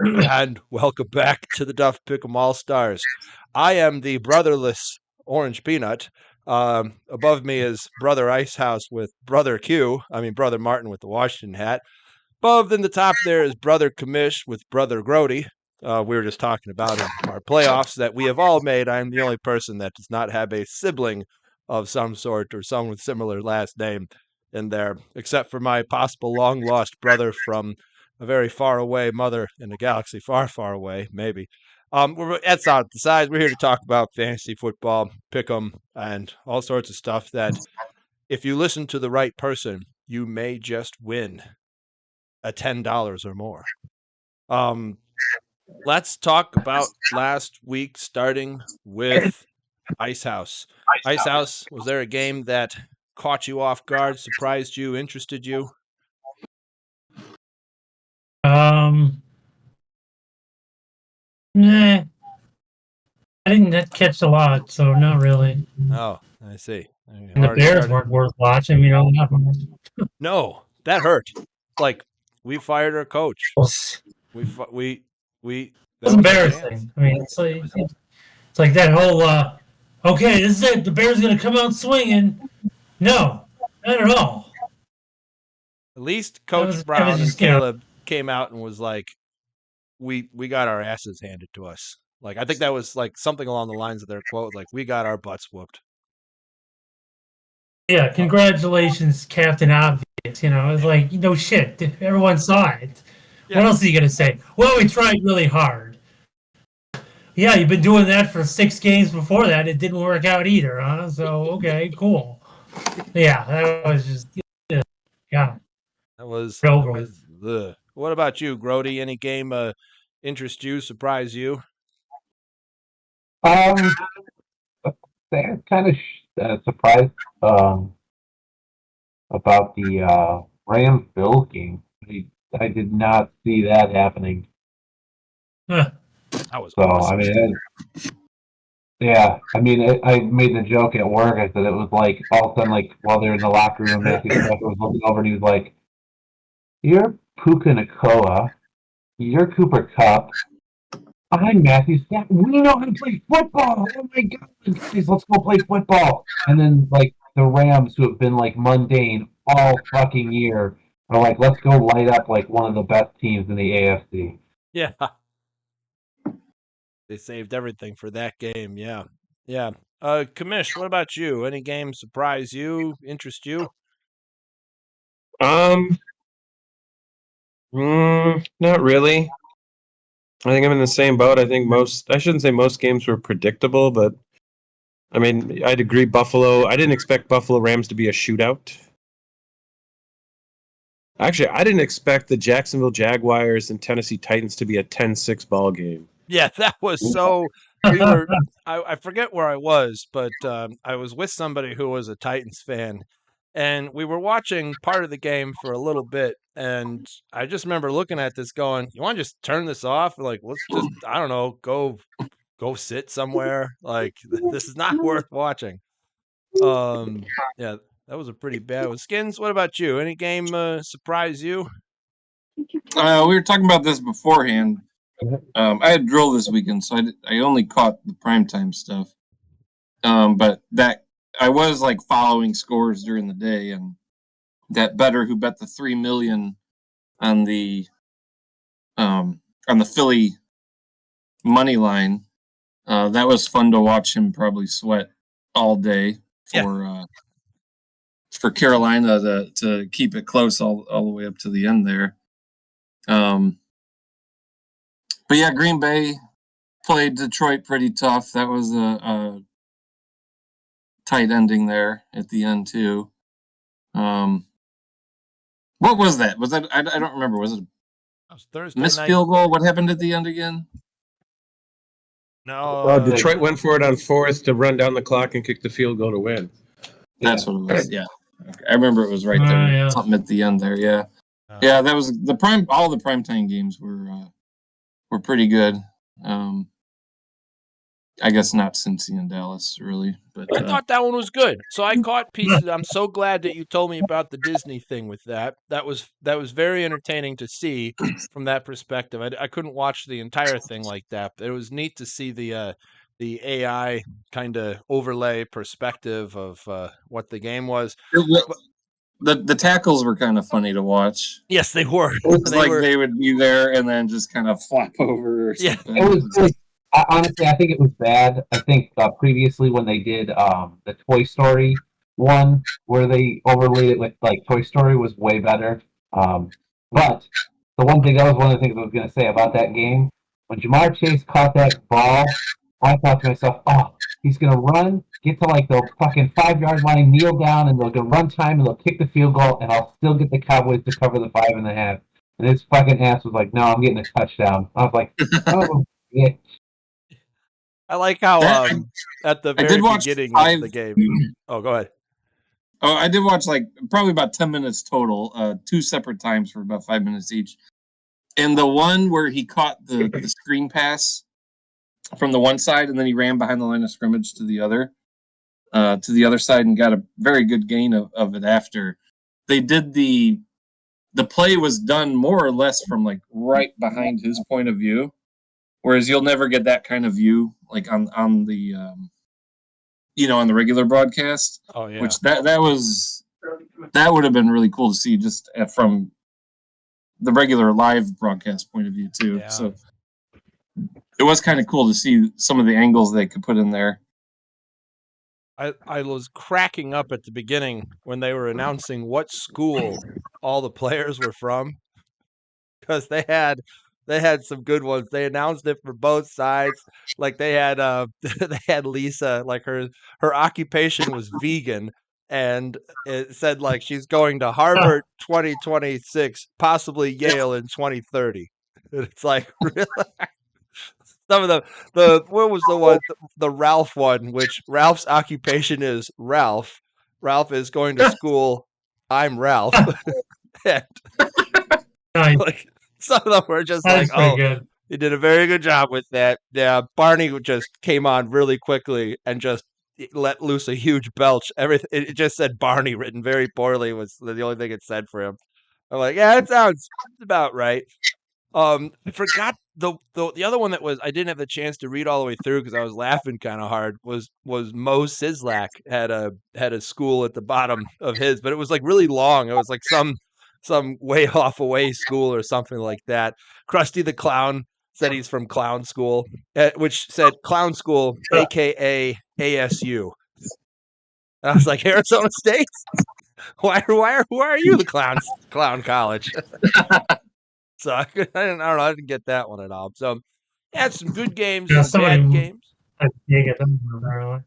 And welcome back to the Duff Pickem AllStars. I am the brotherless Orange Peanut. Above me is Brother Icehouse with Brother Martin with the Washington hat. Above in the top there is Brother Commish with Brother Groady. We were just talking about in our playoffs that we have all made. I'm the only person that does not have a sibling of some sort or someone with similar last name in there, except for my possible long lost brother from a very far away mother in a galaxy far, far away, maybe. That's out the side. We're here to talk about fantasy football, pick 'em, and all sorts of stuff that if you listen to the right person, you may just win a $10 or more. Let's talk about last week, starting with Icehouse. Icehouse, was there a game that caught you off guard, surprised you, interested you? Nah, I didn't catch a lot, so not really. Oh, I see. And the Bears weren't worth watching, No, that hurt. Like we fired our coach. We It's embarrassing. I mean, it's like that whole okay, this is it. The Bears are gonna come out swinging. No, not at all. At least Coach Brown and Caleb came out and was like, we got our asses handed to us. Like I think that was like something along the lines of their quote, like we got our butts whooped. Yeah, congratulations, Captain Obvious. It's like shit. Everyone saw it. Yeah. What else are you gonna say? Well, we tried really hard. Yeah, you've been doing that for 6 games before that. It didn't work out either, huh? So okay, cool. Yeah, that was just yeah. That was over with. What about you, Groady? Any game interest you, surprise you? That kind of surprised about the Rams Bills game. I did not see that happening. Huh. That was so awesome. I made the joke at work. I said it was like all of a sudden, like while they're in the locker room, Matthew Stafford was looking over and he was like, "You're Puka Nacua. You're Cooper Kupp. I'm Matthew Stafford. We know how to play football. Oh my God, guys, let's go play football." And then like the Rams, who have been like mundane all fucking year, are like, "Let's go light up like one of the best teams in the AFC." Yeah. They saved everything for that game. Yeah. Yeah. Commish, what about you? Any game surprise you, interest you? Not really. I think I'm in the same boat. I think I shouldn't say most games were predictable, but I mean, I'd agree Buffalo. I didn't expect Buffalo Rams to be a shootout. Actually, I didn't expect the Jacksonville Jaguars and Tennessee Titans to be a 10-6 ball game. Yeah, that was so. I forget where I was, but I was with somebody who was a Titans fan, and we were watching part of the game for a little bit, and I just remember looking at this going, you want to just turn this off? Like, let's just, I don't know, go sit somewhere. Like, this is not worth watching. Yeah, that was a pretty bad one. Skinnnns, what about you? Any game surprise you? We were talking about this beforehand. I had drill this weekend, so I only caught the primetime stuff. But that I was like following scores during the day, and that bettor who bet the $3 million on the Philly money line, that was fun to watch him probably sweat all day for Carolina to keep it close all the way up to the end there. But yeah, Green Bay played Detroit pretty tough. That was a tight ending there at the end too. What was that? Was that I don't remember. Was it Thursday missed field goal? What happened at the end again? No. Detroit went for it on 4th to run down the clock and kick the field goal to win. That's what it was. Yeah, okay. I remember it was right there. Yeah. Something at the end there. Yeah, yeah. That was the prime. All the primetime games were pretty good. I guess not Cincy and Dallas, really. But I thought that one was good. So I caught pieces. I'm so glad that you told me about the Disney thing with that. That was very entertaining to see from that perspective. I couldn't watch the entire thing like that, but it was neat to see the AI kind of overlay perspective of what the game was. the tackles were kind of funny to watch. Yes, they were. It was they would be there and then just kind of flop over or something. It was honestly, I think it was bad. I think previously when they did the Toy Story one, where they overlaid it with like Toy Story, was way better. But the one thing, that was one of the things I was going to say about that game. When Jamar Chase caught that ball, I thought to myself, oh, he's going to run, get to like the fucking 5-yard line, kneel down, and they'll get run time, and they'll kick the field goal, and I'll still get the Cowboys to cover the 5.5. And his fucking ass was like, no, I'm getting a touchdown. I was like, oh, yeah. I like how at the very beginning of the game. Oh, go ahead. Oh, I did watch like probably about 10 minutes total, 2 separate times for about 5 minutes each. And the one where he caught the screen pass from the one side and then he ran behind the line of scrimmage to the other side and got a very good gain of it after. They did the play was done more or less from like right behind his point of view. Whereas you'll never get that kind of view like on the on the regular broadcast. Oh yeah. Which that would have been really cool to see just from the regular live broadcast point of view too. Yeah. So it was kind of cool to see some of the angles they could put in there. I was cracking up at the beginning when they were announcing what school all the players were from, because they had some good ones. They announced it for both sides. Like they had they had Lisa, like her occupation was vegan, and it said like she's going to Harvard 2026, possibly Yale in 2030. And it's like really. Some of the what was the one, the Ralph one, which Ralph's occupation is Ralph. Ralph is going to school. I'm Ralph. And, like, some of them were just That's like, oh, good. he did a very good job with that. Yeah, Barney just came on really quickly and just let loose a huge belch. Everything it just said Barney written very poorly was the only thing it said for him. I'm like, yeah, it sounds about right. I forgot the other one that was I didn't have the chance to read all the way through because I was laughing kind of hard was Mo Sislak had a school at the bottom of his, but it was like really long. It was like some way off away school or something like that. Krusty the Clown said he's from Clown School, which said Clown School, aka ASU. I was like, Arizona State? Who are you, the clown college? So I don't know. I didn't get that one at all. So had some good games, Yeah, some bad games.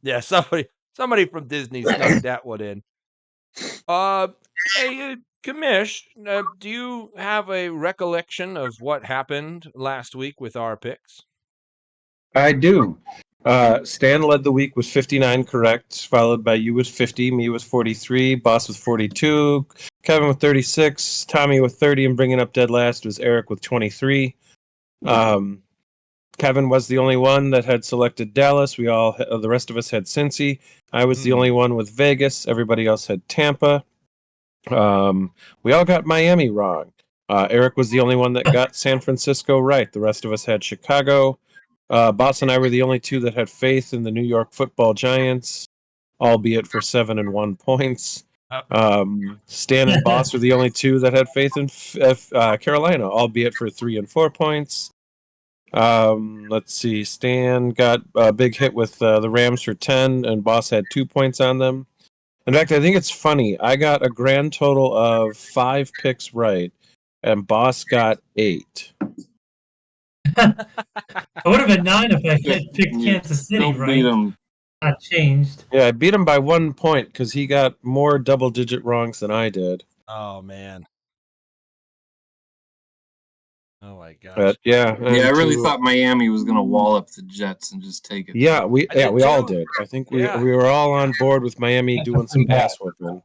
Yeah, somebody from Disney snuck that one in. Hey, Commish, do you have a recollection of what happened last week with our picks? I do. Stan led the week with 59 correct, followed by you with 50, me with 43, Boss with 42, Kevin with 36, Tommy with 30, and bringing up dead last was Eric with 23. Kevin was the only one that had selected Dallas. The rest of us had Cincy. I was the only one with Vegas. Everybody else had Tampa. We all got Miami wrong. Eric was the only one that got San Francisco right. The rest of us had Chicago. Boss and I were the only two that had faith in the New York Football Giants, albeit for 7 and 1 points. Stan and Boss were the only two that had faith in Carolina, albeit for 3 and 4 points. Let's see. Stan got a big hit with the Rams for 10, and Boss had 2 points on them. In fact, I think it's funny. I got a grand total of 5 picks right, and Boss got 8. I would have been 9 if I had picked Kansas City, right? Not changed. Yeah, I beat him by 1 point because he got more double-digit wrongs than I did. Oh man. Oh my gosh. But yeah, I really thought Miami was going to wall up the Jets and just take it. Yeah, we all did. I think we were all on board with Miami doing some pass whooping.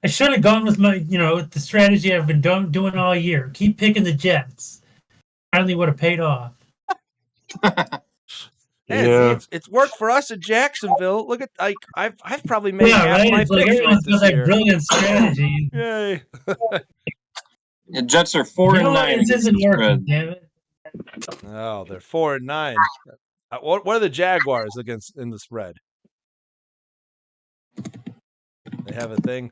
I should have gone with my, the strategy I've been doing all year. Keep picking the Jets. Finally would have paid off. And Yeah. see, it's worked for us in Jacksonville. Look at I've probably made Yeah, half right. my It's like picks right everyone's got this that year. brilliant strategy. Yay! The Jets are 4-9 It against isn't the working, spread. damn it. Oh, they're 4-9. What are the Jaguars against in the spread? They have a thing.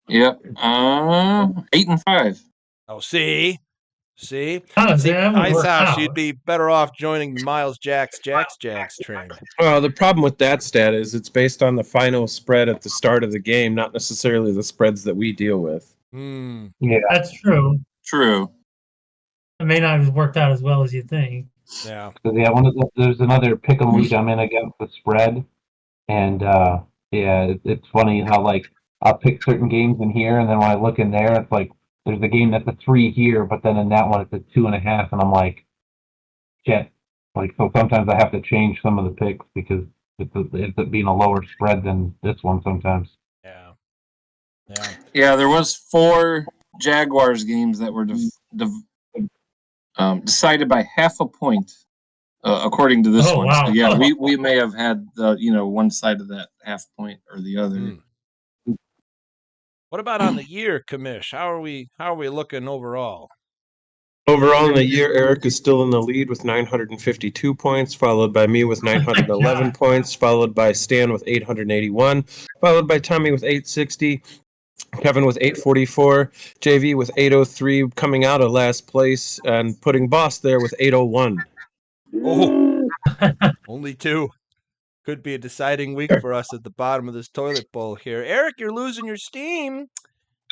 Yep. 8-5. Oh, see, How does that would work Icehouse, out? you'd be better off joining the Miles Jags train. Well, the problem with that stat is it's based on the final spread at the start of the game, not necessarily the spreads that we deal with. Hmm. Yeah. That's true. True. It may not have worked out as well as you think. Yeah. Because there's another pick'em league I'm in against the spread, and it's funny how like I'll pick certain games in here, and then when I look in there, it's like there's a game that's a 3 here, but then in that one it's a 2.5, and I'm like, shit. Like so, sometimes I have to change some of the picks because it ends up being a lower spread than this one sometimes. Yeah. Yeah, there was 4 Jaguars games that were decided by half a point, according to this Oh, one. wow. So yeah, we may have had one side of that half point or the other. Hmm. What about on the year, Commish? How are we looking overall? Overall in the year, Eric is still in the lead with 952 points, followed by me with 911 points, followed by Stan with 881, followed by Tommy with 860, Kevin with 844, JV with 803, coming out of last place and putting Boss there with 801. Oh, only 2. Could be a deciding week for us at the bottom of this toilet bowl here. Eric, you're losing your steam.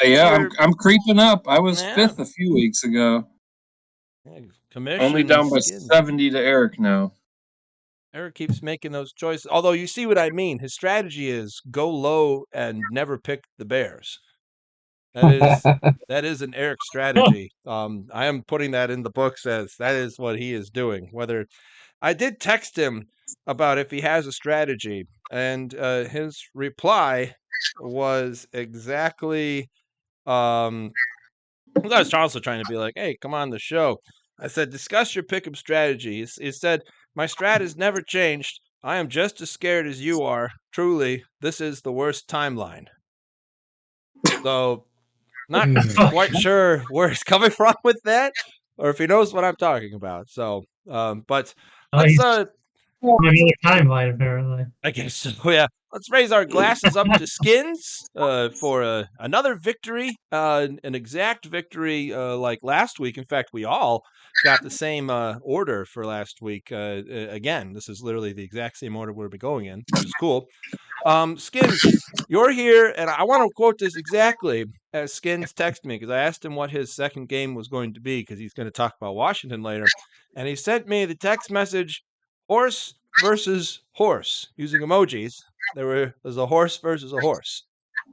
Yeah, I'm creeping up. I was Yeah. 5th a few weeks ago. Commish Only and down by Skinnnns. 70 to Eric now. Eric keeps making those choices. Although you see what I mean. His strategy is go low and never pick the Bears. That is an Eric strategy. I am putting that in the books as that is what he is doing. Whether I did text him about if he has a strategy, and his reply was exactly. I was also trying to be like, "Hey, come on the show." I said, "Discuss your pick'em strategy." He said, "My strat has never changed. I am just as scared as you are. Truly, this is the worst timeline." So, not quite sure where he's coming from with that, or if he knows what I'm talking about. So, but let's On another timeline, apparently. I guess so. Yeah, let's raise our glasses up to Skinnnns for another victory, an exact victory like last week. In fact, we all got the same order for last week. Again, this is literally the exact same order we'll be going in, which is cool. Skinnnns, you're here, and I want to quote this exactly as Skinnnns texted me because I asked him what his second game was going to be because he's going to talk about Washington later, and he sent me the text message, horse versus horse, using emojis. There's a horse versus a horse.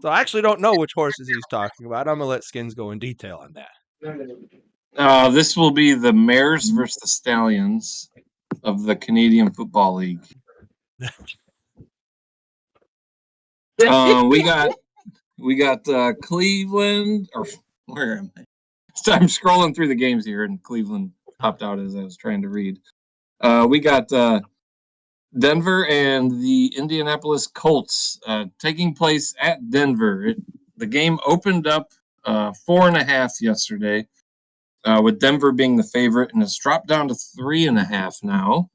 So I actually don't know which horses he's talking about. I'm going to let Skinnnns go in detail on that. This will be the Mares versus the Stallions of the Canadian Football League. We got Cleveland, or where am I? So I'm scrolling through the games here, and Cleveland popped out as I was trying to read. We got Denver and the Indianapolis Colts taking place at Denver. The game opened up 4.5 yesterday, with Denver being the favorite, and it's dropped down to 3.5 now.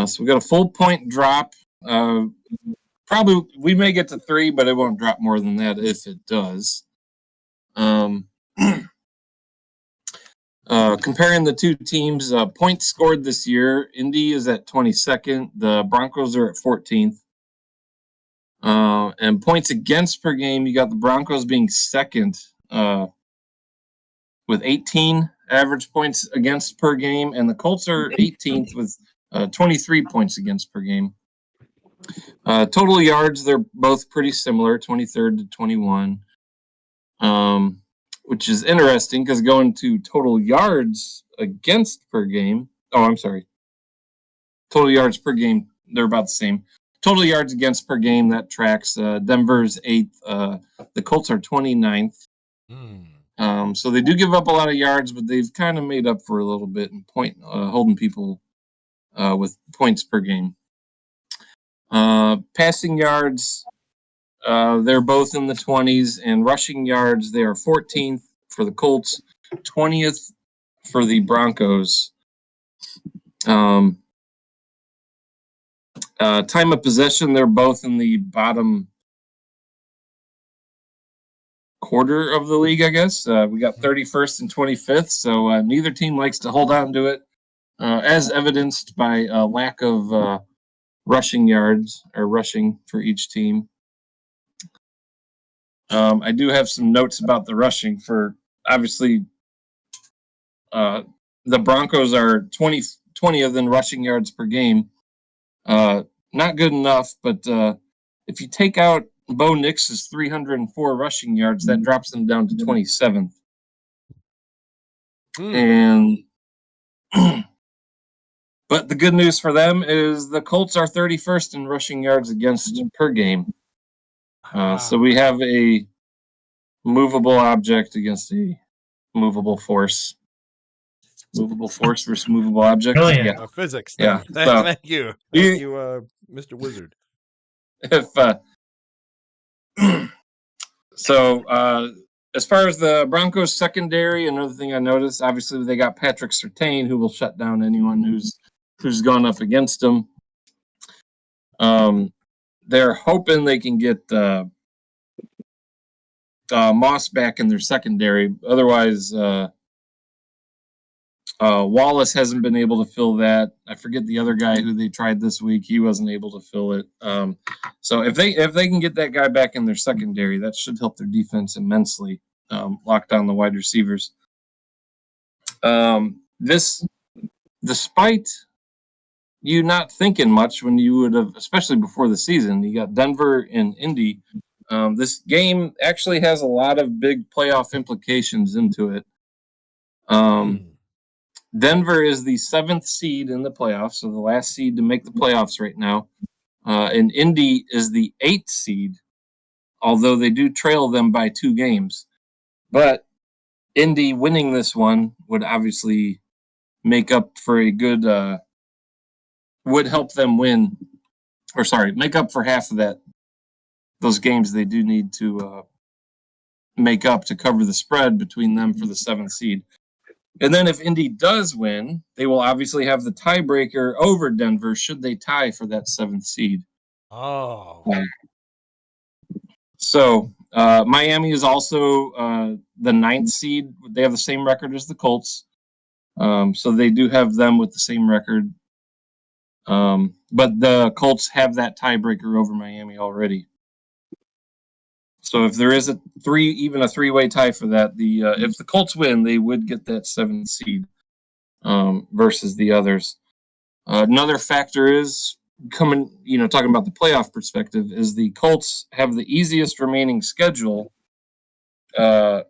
So we got a full point drop. Probably we may get to 3, but it won't drop more than that if it does. Comparing the two teams, points scored this year, Indy is at 22nd. The Broncos are at 14th. And points against per game, you got the Broncos being second with 18 average points against per game, and the Colts are 18th with 23 points against per game. Total yards, they're both pretty similar, 23rd to 21, which is interesting because going to total yards against per game. Oh, I'm sorry. Total yards per game, they're about the same. Total yards against per game, that tracks. Denver's 8th. The Colts are 29th. So they do give up a lot of yards, but they've kind of made up for a little bit in holding people with points per game. Passing yards, they're both in the 20s, and rushing yards, they are 14th for the Colts, 20th for the Broncos. Time of possession, they're both in the bottom quarter of the league, I guess. We got 31st and 25th, so neither team likes to hold on to it, as evidenced by a lack of rushing yards or rushing for each team. I do have some notes about the rushing for, obviously, the Broncos are 20th in rushing yards per game. Not good enough, but if you take out Bo Nix's 304 rushing yards, that drops them down to 27th. And but the good news for them is the Colts are 31st in rushing yards against per game. So we have a movable object against a movable force. Movable force versus movable object. Brilliant. Yeah. Physics. Yeah. Then. So, Thank you. Thank you, Mr. Wizard. If as far as the Broncos secondary, another thing I noticed, obviously they got Patrick Surtain, who will shut down anyone who's gone up against them. They're hoping they can get Moss back in their secondary. Otherwise, Wallace hasn't been able to fill that. I forget the other guy who they tried this week. He wasn't able to fill it. So if they can get that guy back in their secondary, that should help their defense immensely. Lock down the wide receivers. This, despite you not thinking much when you would have, especially before the season, you got Denver and Indy. This game actually has a lot of big playoff implications into it. Denver is the 7th seed in the playoffs, so the last seed to make the playoffs right now. And Indy is the 8th seed, although they do trail them by 2 games. But Indy winning this one would obviously make up for a good, would help them win, or sorry, make up for half of those games they do need to make up to cover the spread between them for the 7th seed. And then if Indy does win, they will obviously have the tiebreaker over Denver should they tie for that 7th seed. Oh. So Miami is also the 9th seed. They have the same record as the Colts. So they do have them with the same record. But the Colts have that tiebreaker over Miami already. So if there is even a 3-way tie for that, if the Colts win, they would get that 7th seed versus the others. Another factor is talking about the playoff perspective, is the Colts have the easiest remaining schedule on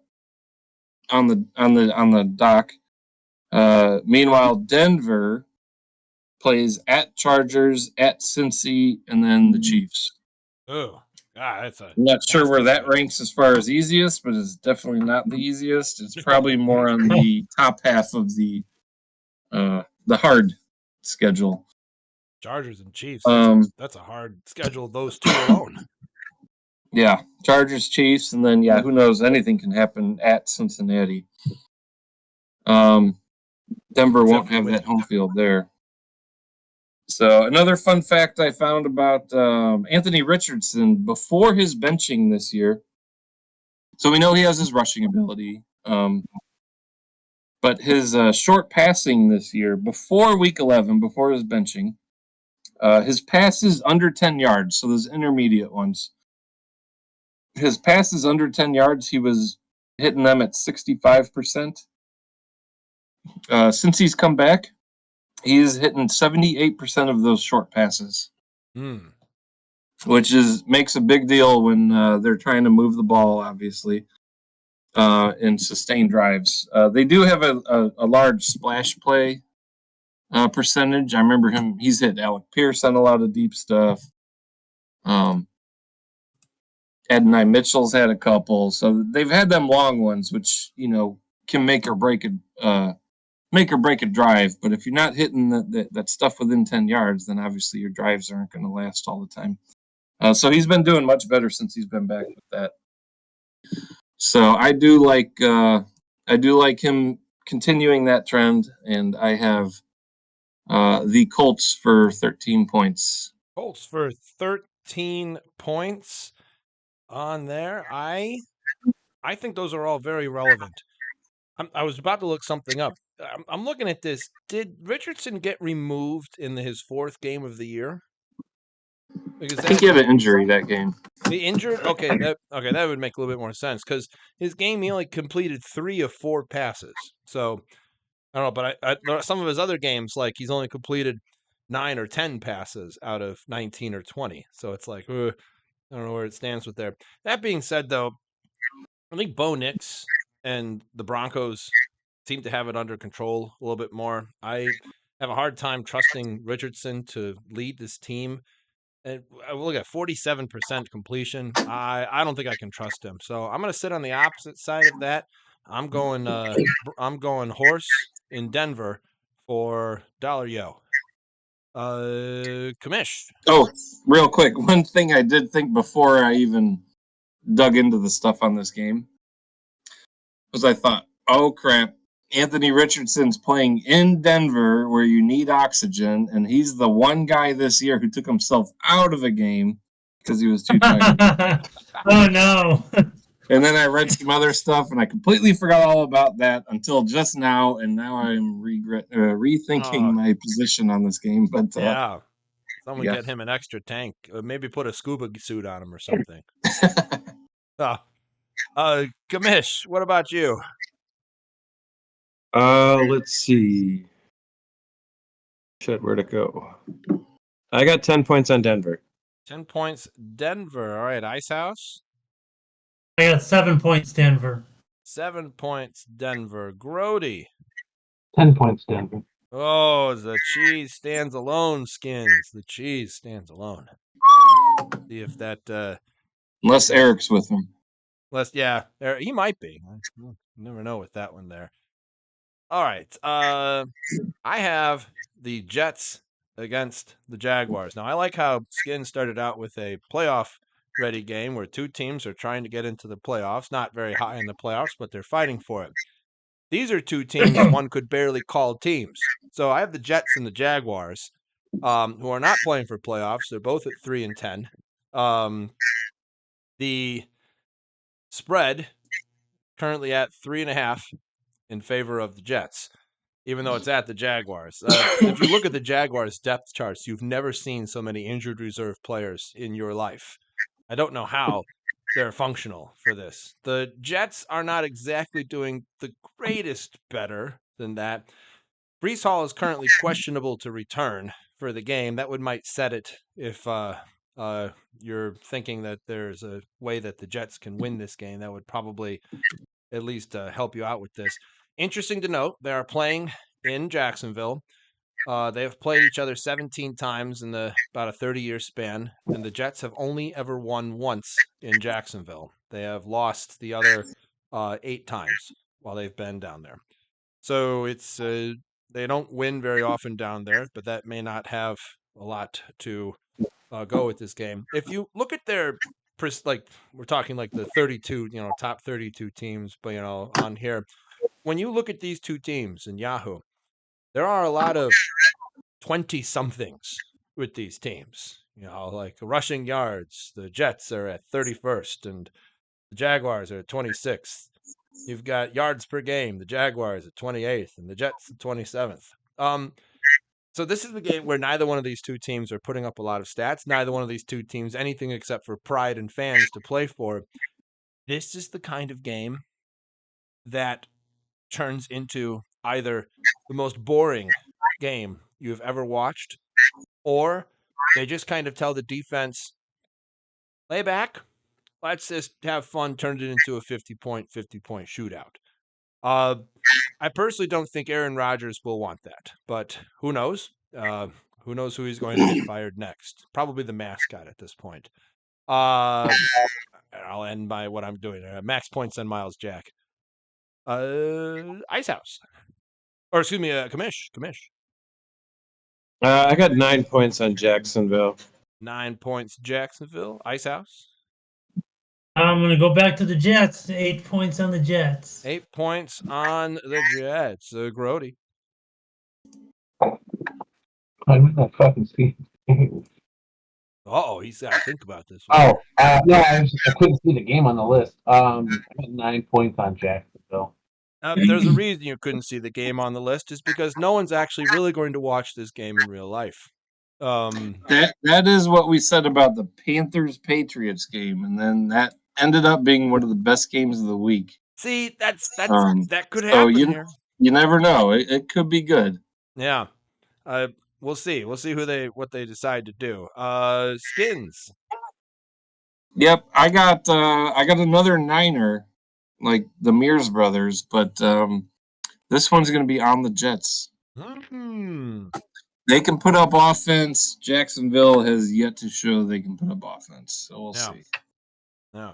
the dock. Meanwhile, Denver plays at Chargers, at Cincy, and then the Chiefs. Oh. I'm not sure where that ranks as far as easiest, but it's definitely not the easiest. It's probably more on the top half of the hard schedule. Chargers and Chiefs. That's a hard schedule. Those two alone. Yeah, Chargers, Chiefs, and then who knows? Anything can happen at Cincinnati. Denver won't have that home field there. So another fun fact I found about Anthony Richardson before his benching this year. So we know he has his rushing ability, but his short passing this year, before Week 11, before his benching, his passes under 10 yards, so those intermediate ones. His passes under 10 yards, he was hitting them at 65%. Since he's come back, he's hitting 78% of those short passes, which makes a big deal when they're trying to move the ball, obviously, and sustain drives. They do have a large splash play percentage. I remember he's hit Alec Pierce on a lot of deep stuff. And Adonai Mitchell's had a couple, so they've had them long ones, which can make or break a drive. But if you're not hitting that stuff within 10 yards, then obviously your drives aren't going to last all the time. So he's been doing much better since he's been back with that. So I do like him continuing that trend, and I have the Colts for 13 points. Colts for 13 points on there. I think those are all very relevant. I was about to look something up. I'm looking at this. Did Richardson get removed in his 4th game of the year? Because I think he had an injury that game. He injured? Okay, that would make a little bit more sense because his game he only completed 3 of 4 passes. So I don't know, but some of his other games, like he's only completed 9 or 10 passes out of 19 or 20. So it's like, I don't know where it stands with there. That being said, though, I think Bo Nix and the Broncos seem to have it under control a little bit more. I have a hard time trusting Richardson to lead this team. And look at 47% completion. I don't think I can trust him. So I'm going to sit on the opposite side of that. I'm going horse in Denver for $yo. Commish. Oh, real quick. One thing I did think before I even dug into the stuff on this game was I thought, oh crap, Anthony Richardson's playing in Denver where you need oxygen, and he's the one guy this year who took himself out of a game because he was too tired. Oh no. And then I read some other stuff, and I completely forgot all about that until just now, and now I'm rethinking my position on this game. But yeah, someone get him an extra tank. Maybe put a scuba suit on him or something. Commish, what about you? Let's see. Shit, where'd it go? I got 10 points on Denver. 10 points, Denver. All right, Icehouse. I got 7 points, Denver. 7 points, Denver. Groady. 10 points, Denver. Oh, the cheese stands alone, Skinnnns. The cheese stands alone. See if that. Unless Eric's with him. Yeah, he might be. You never know with that one there. All right. I have the Jets against the Jaguars. Now, I like how Skinnnns started out with a playoff-ready game where 2 teams are trying to get into the playoffs. Not very high in the playoffs, but they're fighting for it. These are 2 teams one could barely call teams. So I have the Jets and the Jaguars, who are not playing for playoffs. They're both at 3-10. The spread currently at 3.5 in favor of the Jets, even though it's at the Jaguars. If you look at the Jaguars' depth charts, you've never seen so many injured reserve players in your life. I don't know how they're functional for this. The Jets are not exactly doing the greatest better than that. Breece Hall is currently questionable to return for the game. That might set it if you're thinking that there's a way that the Jets can win this game. That would probably at least help you out with this. Interesting to note, they are playing in Jacksonville. They have played each other 17 times in about a 30-year span, and the Jets have only ever won once in Jacksonville. They have lost the other 8 times while they've been down there. So it's they don't win very often down there, but that may not have a lot to go with this game. If you look at their we're talking like the 32, top 32 teams, but on here, when you look at these 2 teams in Yahoo, there are a lot of 20-somethings with these teams. Like rushing yards, the Jets are at 31st, and the Jaguars are at 26th. You've got yards per game, the Jaguars at 28th, and the Jets at 27th. So this is the game where neither one of these 2 teams are putting up a lot of stats. Neither one of these 2 teams anything except for pride and fans to play for. This is the kind of game that turns into either the most boring game you've ever watched, or they just kind of tell the defense, lay back, let's just have fun, turn it into a 50-point shootout. I personally don't think Aaron Rodgers will want that, but who knows? Who knows who he's going to get fired next? Probably the mascot at this point. I'll end by what I'm doing. Max points on Miles Jack. Icehouse. Or excuse me, Commish. I got 9 points on Jacksonville. 9 points, Jacksonville. Icehouse. I'm going to go back to the Jets. 8 points on the Jets. 8 points on the Jets. Groady. I'm in that fucking seat. Oh, he's got to think about this. No, I couldn't see the game on the list. I got 9 points on Jacksonville. There's a reason you couldn't see the game on the list, is because no one's actually really going to watch this game in real life. That is what we said about the Panthers-Patriots game, and then that ended up being one of the best games of the week. See, that could So happen here. You never know. It could be good. Yeah. We'll see. We'll see what they decide to do. Skinnnns. Yep, I got another Niner, like the Mears brothers, but this one's going to be on the Jets. They can put up offense. Jacksonville has yet to show they can put up offense, so we'll see. Yeah.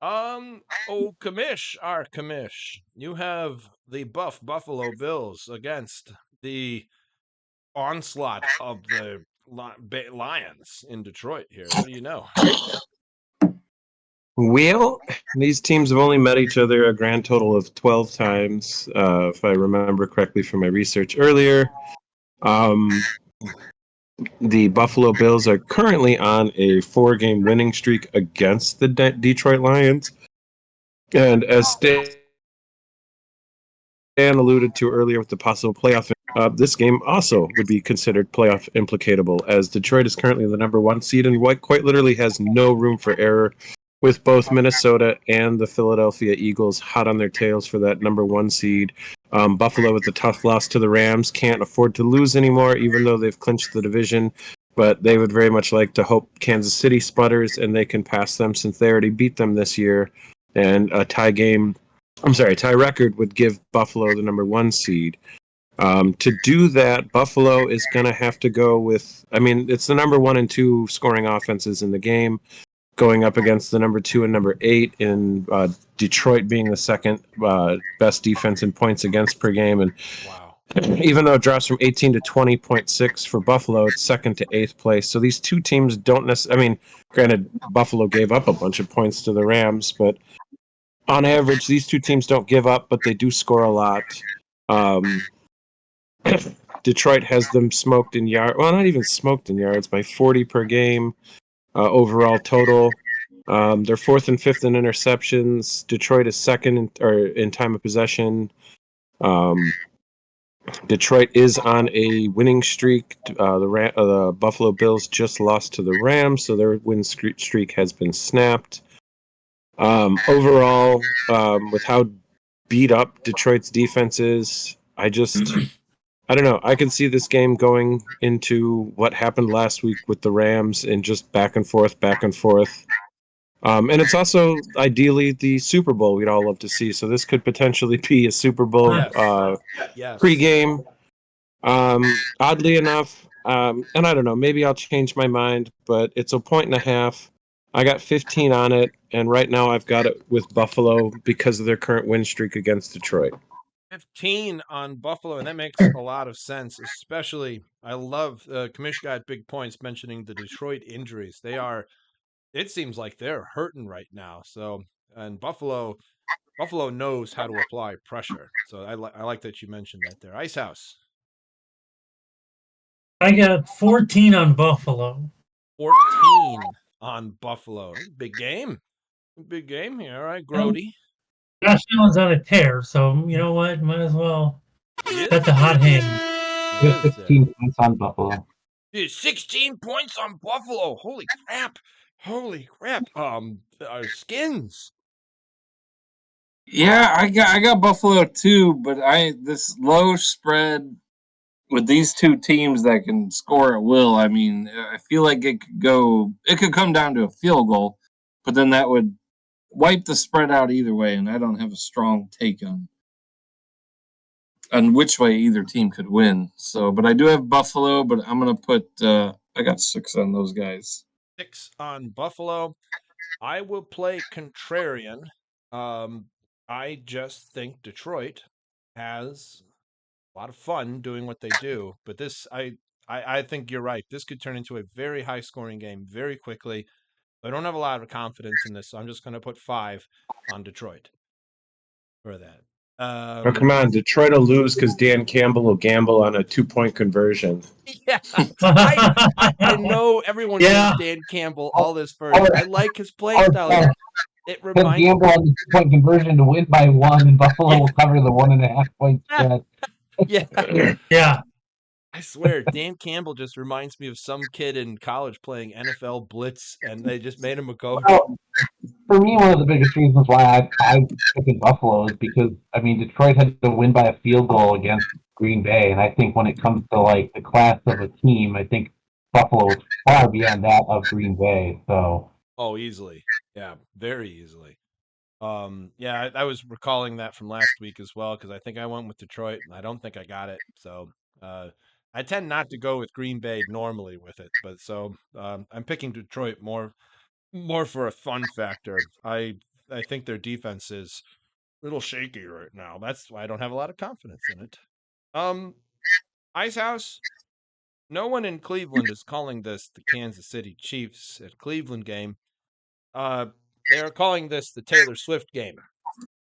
Commish, our Commish. You have the Buffalo Bills against the onslaught of the Lions in Detroit here. What do you know? Well, these teams have only met each other a grand total of 12 times, if I remember correctly from my research earlier. The Buffalo Bills are currently on a 4-game winning streak against the Detroit Lions. And as Stan alluded to earlier with the possible playoff, this game also would be considered playoff implicatable, as Detroit is currently the number 1 seed and quite literally has no room for error, with both Minnesota and the Philadelphia Eagles hot on their tails for that number 1 seed. Buffalo, with the tough loss to the Rams, can't afford to lose anymore, even though they've clinched the division. But they would very much like to hope Kansas City sputters and they can pass them, since they already beat them this year. And a tie record would give Buffalo the number 1 seed. To do that, Buffalo is going to have to go with, it's the number 1 and 2 scoring offenses in the game, going up against the number 2 and number 8 in Detroit being the second best defense in points against per game. And wow. Even though it drops from 18 to 20.6 for Buffalo, it's second to 8th place. So these two teams don't necessarily, granted, Buffalo gave up a bunch of points to the Rams, but on average, these two teams don't give up, but they do score a lot. Detroit has them smoked in yards. Well, not even smoked in yards, by 40 per game overall total. They're 4th and 5th in interceptions. Detroit is second in time of possession. Detroit is on a winning streak. The Buffalo Bills just lost to the Rams, so their win streak has been snapped. Overall, with how beat up Detroit's defense is, I don't know. I can see this game going into what happened last week with the Rams, and just back and forth. And it's also ideally the Super Bowl we'd all love to see. So this could potentially be a Super Bowl pregame. Oddly enough, and I don't know, maybe I'll change my mind, but it's a 1.5. I got 15 on it, and right now I've got it with Buffalo because of their current win streak against Detroit. 15 on Buffalo, and that makes a lot of sense. Especially, I love Commish got big points mentioning the Detroit injuries. It seems like they're hurting right now. So, and Buffalo knows how to apply pressure. So I like that you mentioned that there. Icehouse. I got 14 on Buffalo. 14 on Buffalo. Big game. Big game here. All right, Groady. Josh Allen's on a tear, so you know what? Might as well bet the hot hand. 16 points on Buffalo. 16 points on Buffalo. Holy crap. Our Skinnnns. Yeah, I got Buffalo too, but this low spread with these two teams that can score at will. I feel like it could come down to a field goal, but then that would wipe the spread out either way, and I don't have a strong take on which way either team could win. So, but I do have Buffalo, but I'm gonna put I got 6 on those guys. 6 on Buffalo. I will play contrarian. I just think Detroit has a lot of fun doing what they do, but I think you're right. This could turn into a very high scoring game very quickly. I don't have a lot of confidence in this, so I'm just going to put 5 on Detroit for that. Oh, come on. Detroit will lose because Dan Campbell will gamble on a 2-point conversion. Yeah, I know everyone Yeah. blames Dan Campbell all this Or- first. I like his play style. or It he'll reminds gamble on the 2-point conversion to win by 1, and Buffalo Yeah. will cover the 1.5 point spread. yeah. Yeah. I swear, Dan Campbell just reminds me of some kid in college playing NFL blitz, and they just made him a coach. Well, for me, one of the biggest reasons why I picked Buffalo is because Detroit had to win by a field goal against Green Bay, and I think when it comes to like the class of a team, I think Buffalo is far beyond that of Green Bay. So Oh, easily. Yeah, very easily. Yeah, I was recalling that from last week as well because I think I went with Detroit and I don't think I got it. So I tend not to go with Green Bay normally with it, but so I'm picking Detroit more for a fun factor. I think their defense is a little shaky right now. That's why I don't have a lot of confidence in it. Icehouse. No one in Cleveland is calling this the Kansas City Chiefs at Cleveland game. They are calling this the Taylor Swift game.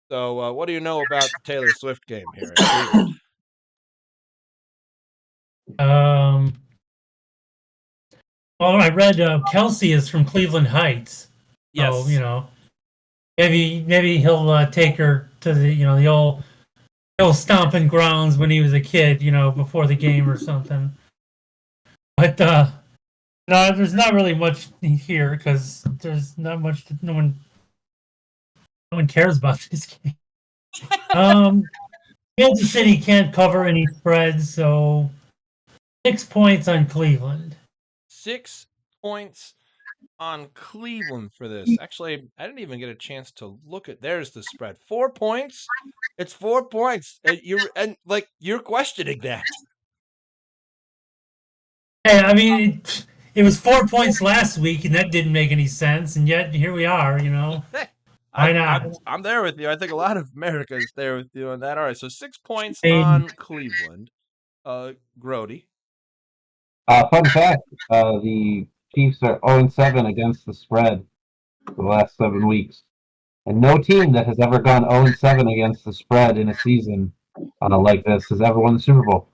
So, what do you know about the Taylor Swift game here in Cleveland? Well, I read Kelsey is from Cleveland Heights, so Yes. maybe he'll take her to the old stomping grounds when he was a kid, before the game or something. But no, there's not really much here because there's not much. No one cares about this game. Kansas City can't cover any spreads, so 6 points on Cleveland. 6 points on Cleveland for this. Actually, I didn't even get a chance to look at. There's the spread. 4 points. It's 4 points. You're questioning that. Hey, I mean, it was 4 points last week, and that didn't make any sense, and yet here we are. Why not? I'm there with you. I think a lot of America is there with you on that. All right, so 6 points Hey. on Cleveland. Groady. fun fact: the Chiefs are 0-7 against the spread for the last 7 weeks, and no team that has ever gone 0-7 against the spread in a season like this has ever won the Super Bowl.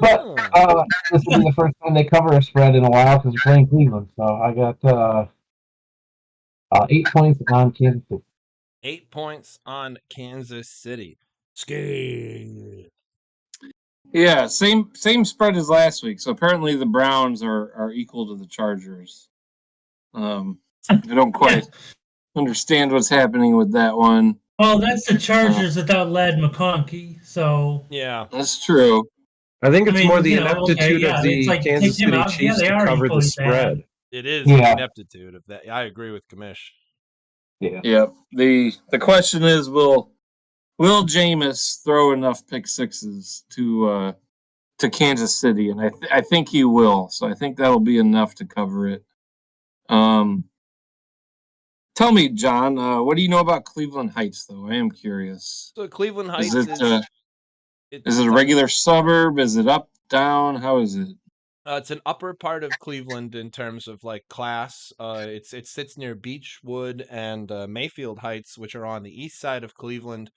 But this will be the first time they cover a spread in a while because they're playing Cleveland. So I got 8 points on Kansas City. 8 points on Kansas City. Ski. Yeah, same spread as last week. So apparently the Browns are equal to the Chargers. I don't quite understand what's happening with that one. Well, that's the Chargers without Lad McConkey, so Yeah, that's true. I think it's more the okay, ineptitude yeah, of it's the like, Kansas take him City out. Yeah, Chiefs they to are cover the equally spread. bad. it is the ineptitude of that. I agree with Commish. Yeah. The question is, will Jameis throw enough pick sixes to Kansas City? And I think he will. So I think that'll be enough to cover it. Tell me, John, what do you know about Cleveland Heights, though? I am curious. So Cleveland Heights is it a regular suburb? Is it up, down? How is it? It's an upper part of Cleveland in terms of like class. It sits near Beechwood and Mayfield Heights, which are on the east side of Cleveland.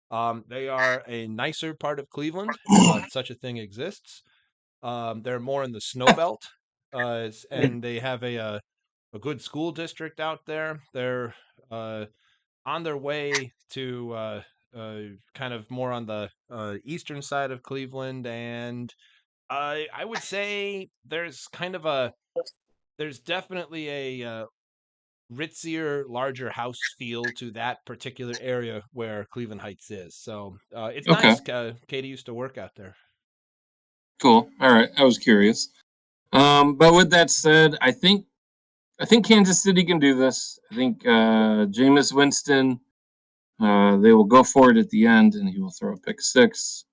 They are a nicer part of Cleveland. Such a thing exists. They're more in the snow belt, and they have a good school district out there. They're on their way to kind of more on the eastern side of Cleveland, and I would say there's definitely a ritzier, larger house feel to that particular area where Cleveland Heights is. So it's Okay. nice. Katie used to work out there. Cool. All right. I was curious. But with that said, I think Kansas City can do this. I think Jameis Winston, they will go for it at the end, and he will throw a pick six.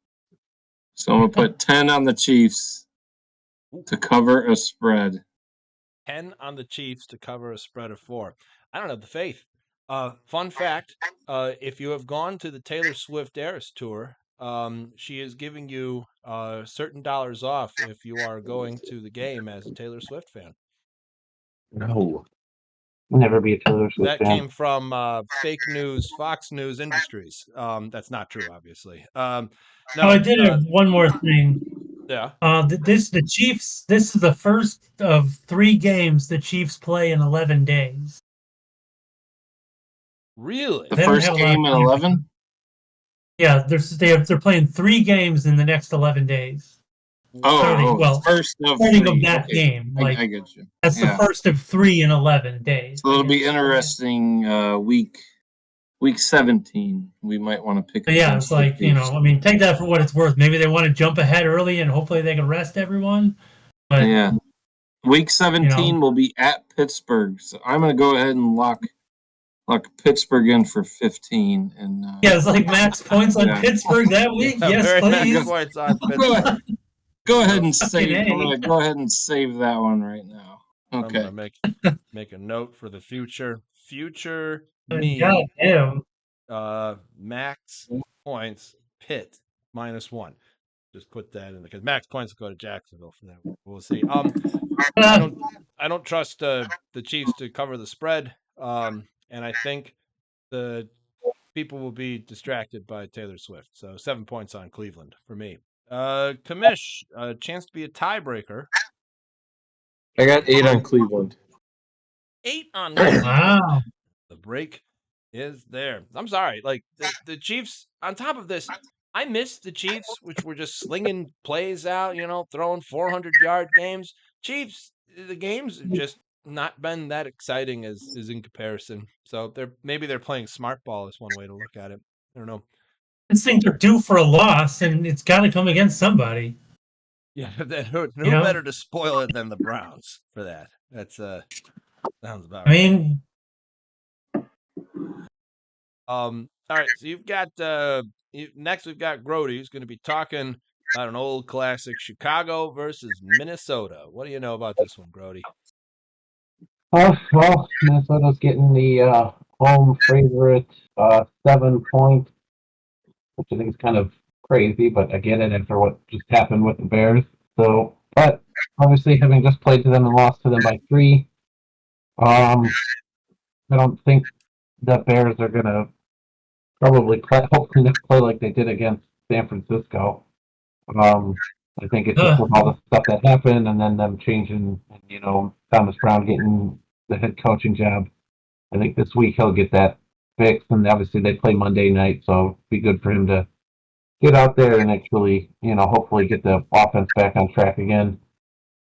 So I'm going to put 10 on the Chiefs to cover a spread. 10 on the Chiefs to cover a spread of 4. I don't have the faith. Fun fact, if you have gone to the Taylor Swift Eras Tour, she is giving you certain dollars off if you are going to the game as a Taylor Swift fan. No. Never be a Taylor Swift That fan. came from fake news, Fox News Industries. That's not true, obviously. No, I did have one more thing. yeah. The Chiefs. This is the first of 3 games the Chiefs play in 11 days. Really? The They don't first have a lot of game in time. 11? Yeah, they're playing 3 games in the next 11 days. Oh, first of Starting 3. of that Okay. game, like I get you. that's Yeah. the first of 3 in 11 days. So it'll I be guess. interesting. Week 17. We might want to pick. But yeah, against it's like, the Chiefs. I mean, take that for what it's worth. Maybe they want to jump ahead early and hopefully they can rest everyone. But Yeah. Week 17 will be at Pittsburgh. So I'm going to go ahead and lock Pittsburgh in for 15. And yeah, it's like max points on Yeah. Pittsburgh that week. Yeah, yes, very please. max points on Pittsburgh. Go ahead and save. A. I'm going to go ahead and save that one right now. Okay. I'm gonna make a note for the future. Future me. God damn. Max points Pitt -1. Just put that in because max points will go to Jacksonville for that. We'll see. I don't trust the Chiefs to cover the spread. And I think the people will be distracted by Taylor Swift. So 7 points on Cleveland for me. Commish, a chance to be a tiebreaker. I got 8 on Cleveland. 8 on Wow. The break is there. I'm sorry. Like the Chiefs, on top of this, I miss the Chiefs, which were just slinging plays out, throwing 400-yard games. Chiefs, the games have just not been that exciting as in comparison. So maybe they're playing smart ball is one way to look at it. I don't know. These things are due for a loss, and it's got to come against somebody. Yeah, who better to spoil it than the Browns for that? That's sounds about I mean, all right, so you've got next we've got Groady, who's going to be talking about an old classic, Chicago versus Minnesota. What do you know about this one, Groady? Well, Minnesota's getting the home favorite 7 points, which I think is kind of crazy, but I get it after what just happened with the Bears. So, but obviously having just played to them and lost to them by 3, I don't think the Bears are gonna hopefully not play like they did against San Francisco. I think it's just with all the stuff that happened and then them changing, Thomas Brown getting the head coaching job. I think this week he'll get that fixed, and obviously they play Monday night, so it'd be good for him to get out there and actually, hopefully get the offense back on track again.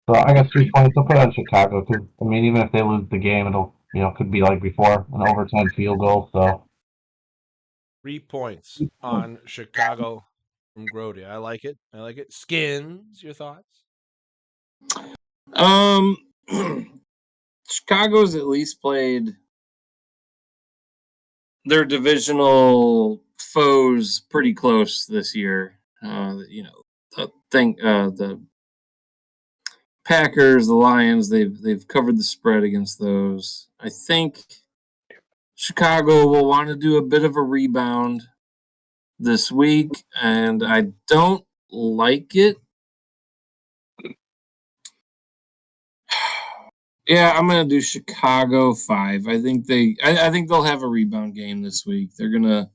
So I got 3 points. I'll put it on Chicago because, I mean, even if they lose the game, it'll, could be like before, an overtime field goal. So 3 points on Chicago from Groady. I like it. Skinnnns, your thoughts? Chicago's at least played their divisional foes pretty close this year. The Packers, the Lions, they've covered the spread against those. I think Chicago will want to do a bit of a rebound this week, and I don't like it. Yeah, I'm gonna do Chicago 5. I think they'll have a rebound game this week. They're gonna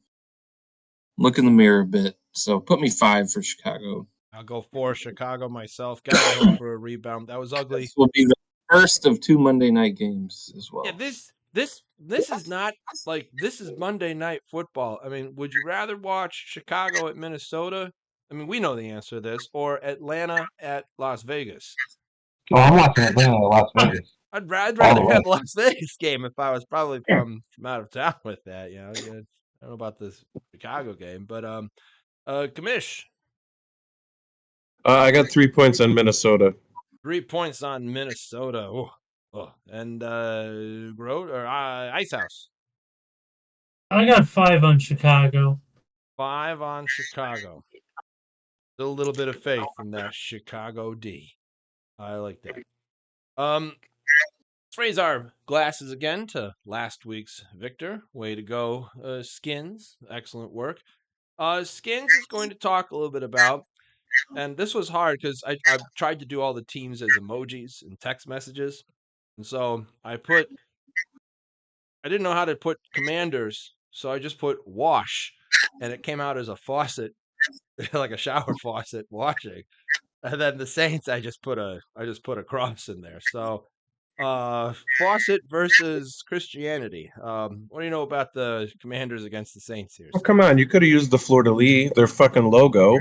look in the mirror a bit. So put me 5 for Chicago. I'll go 4 Chicago myself. Got to hope for a rebound. That was ugly. This will be the first of 2 Monday night games as well. Yeah, this is not like this is Monday Night Football. I mean, would you rather watch Chicago at Minnesota? I mean, we know the answer to this, or Atlanta at Las Vegas. Oh, I'm watching Atlanta at Las Vegas. I'd rather have a Las Vegas game if I was probably from out of town with that. I don't know about this Chicago game, but Commish. I got 3 points on Minnesota. 3 points on Minnesota. And Groad or Icehouse. I got 5 on Chicago. 5 on Chicago. Still a little bit of faith in that Chicago D. I like that. Let's raise our glasses again to last week's victor. Way to go, Skinnnns. Excellent work. Skinnnns is going to talk a little bit about, and this was hard because I tried to do all the teams as emojis and text messages. And so I didn't know how to put commanders, so I just put wash, and it came out as a faucet, like a shower faucet washing. And then the Saints, I just put a cross in there. So faucet versus Christianity. What do you know about the Commanders against the Saints here? Oh, come on, you could have used the fleur-de-lis, their fucking logo.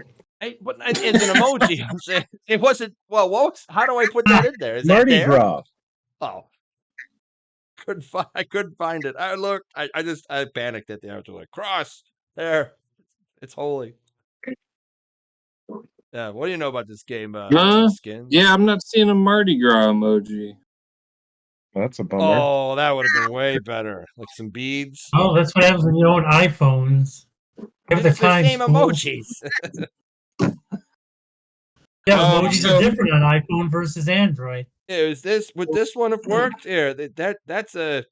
But it's an emoji. I'm saying it wasn't. Well, how do I put that in there? Is that Mardi there? Gras. Oh, I couldn't find it. I looked. I panicked at the end. I was like, cross there. It's holy. Yeah. What do you know about this game, Skinnnns? Yeah, I'm not seeing a Mardi Gras emoji. That's a bummer. Oh, that would have been way better. Like some beads. Oh, that's what happens when you own iPhones. Give It's the time, same fools. emojis. Yeah, emojis so- are different on iPhone versus Android. Would this one have worked? Here, that's a.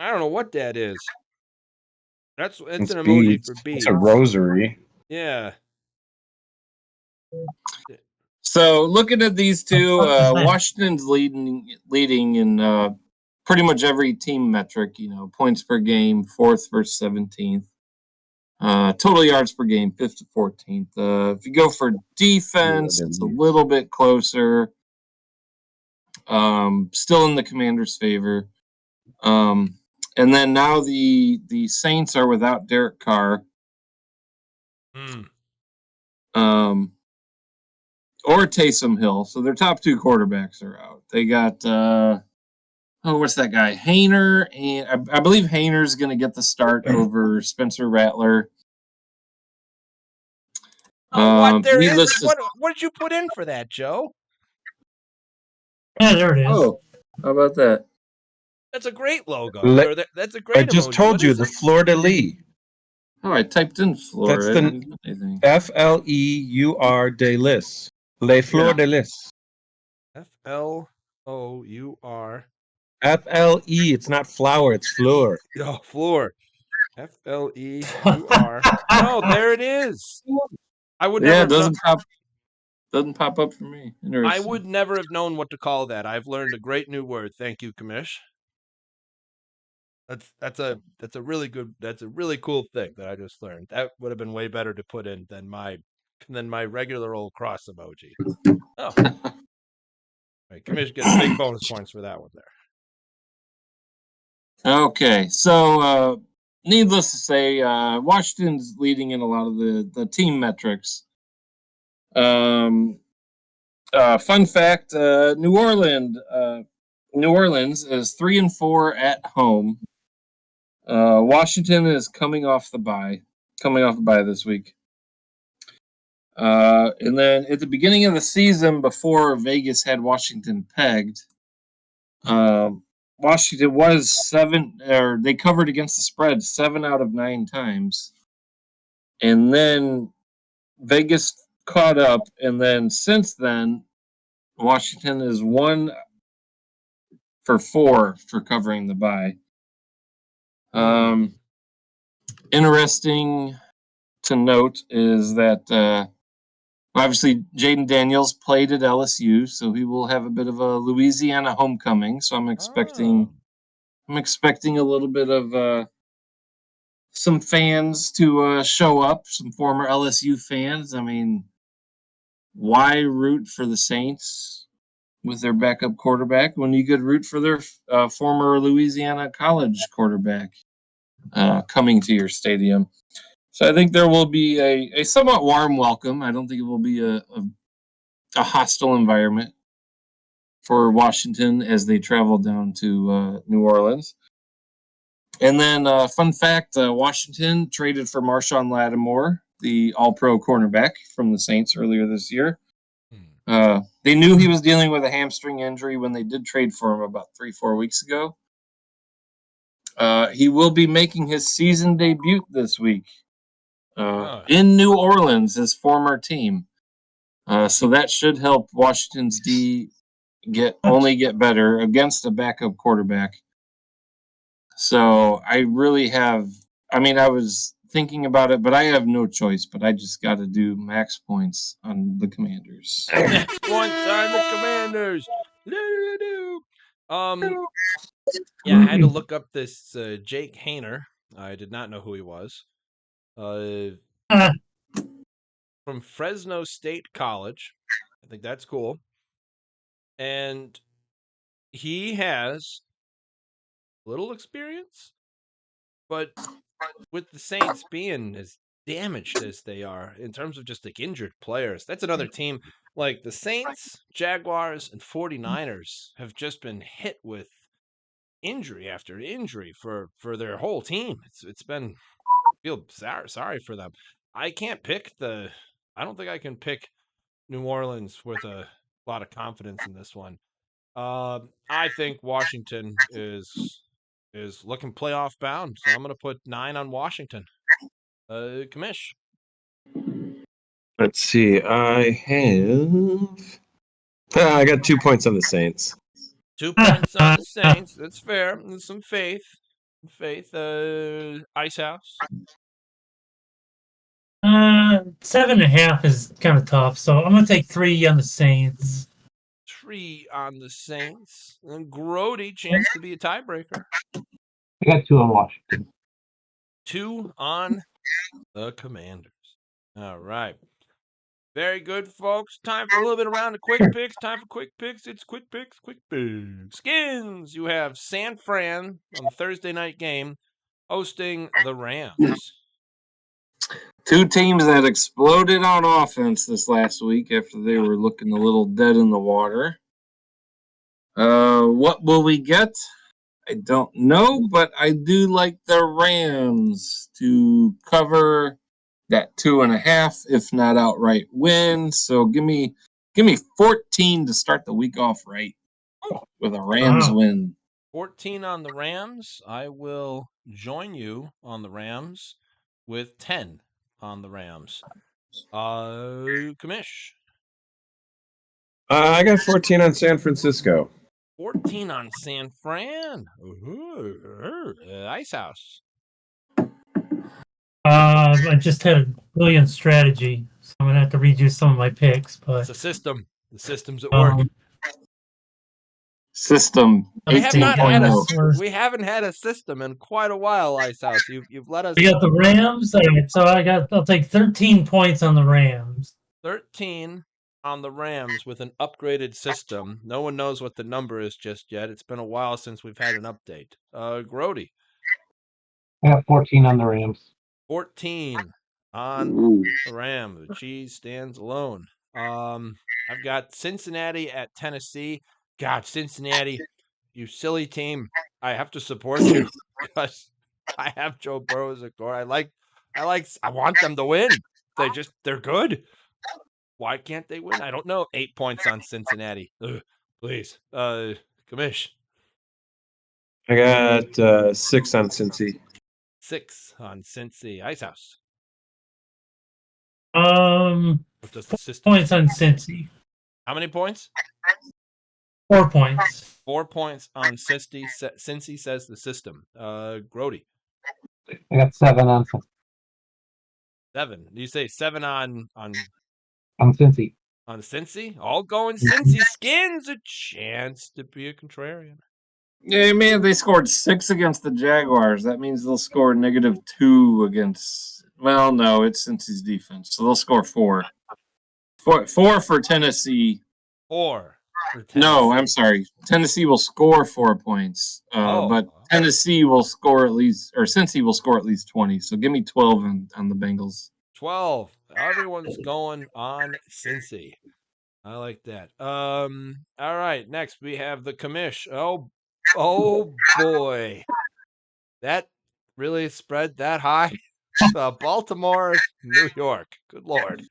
I don't know what that is. It's It's an emoji beads. for beads. It's a rosary. Yeah. So looking at these two, What the fuck is that? Washington's leading in pretty much every team metric. Points per game, 4th versus 17th. Total yards per game, 5th to 14th. If you go for defense, it's a little bit closer. Still in the Commanders' favor. And then now the Saints are without Derek Carr. Or Taysom Hill. So their top 2 quarterbacks are out. They got what's that guy? Hayner, and I believe Hayner's going to get the start over Spencer Rattler. What there is? needless to- What did you put in for that, Joe? Yeah, there it is. Oh, how about that? That's a great logo. That's a I great. just emoji. told What you is the it? fleur-de-lis. Oh, I typed in floor. That's I the- didn't get anything. FLEUR de lis. Les fleurs de lis. FLOUR. FLE. It's not flower. It's fleur. Oh, floor. FLEUR. Oh, there it is. I would never. Yeah, Have doesn't pop up for me. I Interesting. would never have known what to call that. I've learned a great new word. Thank you, Commish. That's a really good. That's a really cool thing that I just learned. That would have been way better to put in than my regular old cross emoji. Oh, all right, Commish gets big bonus points for that one there. Okay, so needless to say, Washington's leading in a lot of the team metrics. Fun fact: New Orleans is 3-4 at home. Washington is coming off a bye this week. And then at the beginning of the season, before Vegas had Washington pegged, Washington was they covered against the spread 7 out of 9 times. And then Vegas caught up, and then since then, Washington is 1 for 4 for covering the bye. Interesting to note is that obviously Jaden Daniels played at LSU, so he will have a bit of a Louisiana homecoming. So I'm expecting a little bit of some fans to show up, some former LSU fans. I mean, why root for the Saints with their backup quarterback when you could root for their former Louisiana college quarterback coming to your stadium? So I think there will be a somewhat warm welcome. I don't think it will be a hostile environment for Washington as they travel down to New Orleans. And then, fun fact, Washington traded for Marshawn Lattimore, the all-pro cornerback from the Saints earlier this year. They knew he was dealing with a hamstring injury when they did trade for him about 3-4 weeks ago. He will be making his season debut this week in New Orleans, his former team. So that should help Washington's D only get better against a backup quarterback. So I really have. I mean, I was thinking about it, but I have no choice. But I just got to do max points on the Commanders. Max points on the Commanders. Yeah, I had to look up this Jake Hayner. I did not know who he was. From Fresno State College. I think that's cool. And he has little experience, but with the Saints being as damaged as they are in terms of just like injured players, that's another team. Like the Saints, Jaguars, and 49ers have just been hit with injury after injury for their whole team. It's been feel sorry for them. I can't pick I don't think I can pick New Orleans with a lot of confidence in this one. I think Washington is looking playoff bound, so I'm going to put 9 on Washington. Commish. Let's see. I got 2 points on the Saints. 2 points on the Saints. That's fair. There's some faith. Icehouse. 7.5 is kind of tough, so I'm gonna take 3 on the Saints. 3 on the Saints. And Groady, chance to be a tiebreaker. I got 2 on Washington. 2 on the Commanders. All right. Very good, folks. Time for a little bit around the quick picks. Time for quick picks. It's quick picks, quick picks. Skinnnns, you have San Fran on the Thursday night game hosting the Rams. 2 teams that exploded on offense this last week after they were looking a little dead in the water. What will we get? I don't know, but I do like the Rams to cover that 2.5, if not outright win. So give me 14 to start the week off right with a Rams win. 14 on the Rams. I will join you on the Rams with 10 on the Rams. Commish. I got 14 on San Francisco. 14 on San Fran. Icehouse. I just had a brilliant strategy, so I'm gonna have to redo some of my picks. But It's a system. The system's at work. System. We have not had 18.0. we haven't had a system in quite a while, Icehouse. You've let us. We got the Rams. All right, so I'll take 13 points on the Rams. 13 on the Rams with an upgraded system. No one knows what the number is just yet. It's been a while since we've had an update. Groady. I got 14 on the Rams. 14 on the Rams. The cheese stands alone. I've got Cincinnati at Tennessee. God, Cincinnati, you silly team. I have to support you because I have Joe Burrow as a quarterback. I want them to win. They're good. Why can't they win? I don't know. 8 points on Cincinnati. Ugh, please. Commish. I got 6 on Cincy. 6 on Cincy. Icehouse. What does the 4 system points say? on Cincy. How many points? 4 points. 4 points on Cincy. Cincy says the system. Groady. I got 7 on 7. You say 7 on Cincy. On Cincy? All going Cincy. Skinnnns a chance to be a contrarian. Yeah, man, they scored 6 against the Jaguars. That means they'll score -2 against. Well, no, it's Cincy's defense, so they'll score 4. 4 for Tennessee. 4 for Tennessee. No, I'm sorry. Tennessee will score 4 points, but Tennessee will score at least, or Cincy will score at least 20. So give me 12 on the Bengals. 12. Everyone's going on Cincy. I like that. All right. Next we have the Commish. Oh boy. That really spread that high. Baltimore, New York. Good Lord.